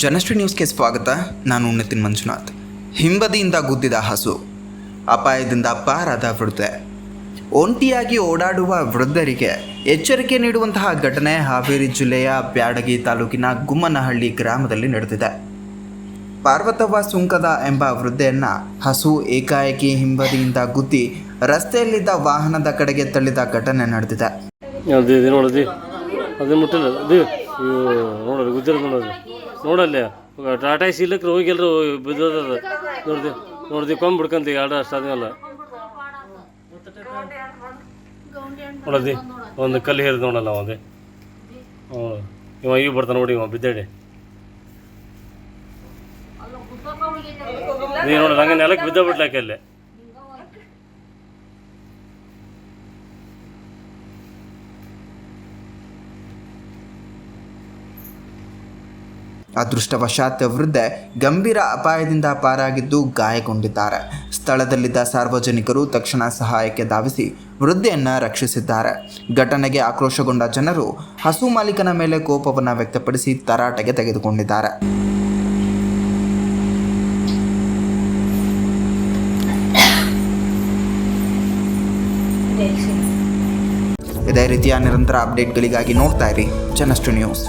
ಜನಶ್ರೀ ನ್ಯೂಸ್ಗೆ ಸ್ವಾಗತ. ನಾನು ನಿತಿನ್ ಮಂಜುನಾಥ್. ಹಿಂಬದಿಯಿಂದ ಗುದ್ದಿದ ಹಸು, ಅಪಾಯದಿಂದ ಪಾರಾದ ವೃದ್ಧೆ. ಒಂಟಿಯಾಗಿ ಓಡಾಡುವ ವೃದ್ಧರಿಗೆ ಎಚ್ಚರಿಕೆ ನೀಡುವಂತಹ ಘಟನೆ ಹಾವೇರಿ ಜಿಲ್ಲೆಯ ಬ್ಯಾಡಗಿ ತಾಲೂಕಿನ ಗುಮ್ಮನಹಳ್ಳಿ ಗ್ರಾಮದಲ್ಲಿ ನಡೆದಿದೆ. ಪಾರ್ವತವ್ವ ಸುಂಕದ ಎಂಬ ವೃದ್ಧೆಯನ್ನು ಹಸು ಏಕಾಏಕಿ ಹಿಂಬದಿಯಿಂದ ಗುದ್ದಿ ರಸ್ತೆಯಲ್ಲಿದ್ದ ವಾಹನದ ಕಡೆಗೆ ತಳ್ಳಿದ ಘಟನೆ ನಡೆದಿದೆ. ನೋಡಲ್ಲ ಟಾಟಾ ಸಿಲಕ್ಕೆ ಹೋಗಿಲ್ರು ಬಿದ್ದದ ನೋಡ್ದಿ ಕೊಂಬ್ ಬಿಡ್ಕಂತ ಎರಡು ಅಷ್ಟು ಆದ್ಮೇಲೆ ನೋಡದಿ ಒಂದು ಕಲ್ಲು ಹೇರಿದ ನೋಡಲ್ಲ ಅವಂದೆ. ಇವ ಈಗ ಬರ್ತಾನೆ ನೋಡಿ, ಇವ ಬಿದ್ದಾಡಿ ನೀ ನೋಡ ಹಂಗೆ ನೆಲಕ್ಕೆ ಬಿದ್ದ ಬಿಡ್ಲಾಕೆ ಅಲ್ಲೇ. ಅದೃಷ್ಟವಶಾತ್ ವೃದ್ಧೆ ಗಂಭೀರ ಅಪಾಯದಿಂದ ಪಾರಾಗಿದ್ದು ಗಾಯಗೊಂಡಿದ್ದಾರೆ. ಸ್ಥಳದಲ್ಲಿದ್ದ ಸಾರ್ವಜನಿಕರು ತಕ್ಷಣ ಸಹಾಯಕ್ಕೆ ಧಾವಿಸಿ ವೃದ್ಧೆಯನ್ನು ರಕ್ಷಿಸಿದ್ದಾರೆ. ಘಟನೆಗೆ ಆಕ್ರೋಶಗೊಂಡ ಜನರು ಹಸು ಮಾಲೀಕನ ಮೇಲೆ ಕೋಪವನ್ನು ವ್ಯಕ್ತಪಡಿಸಿ ತರಾಟೆಗೆ ತೆಗೆದುಕೊಂಡಿದ್ದಾರೆ. ಇದೇ ರೀತಿಯ ನಿರಂತರ ಅಪ್ಡೇಟ್ಗಳಿಗಾಗಿ ನೋಡ್ತಾ ಇರಿ ಜನಶ್ರೀ ನ್ಯೂಸ್.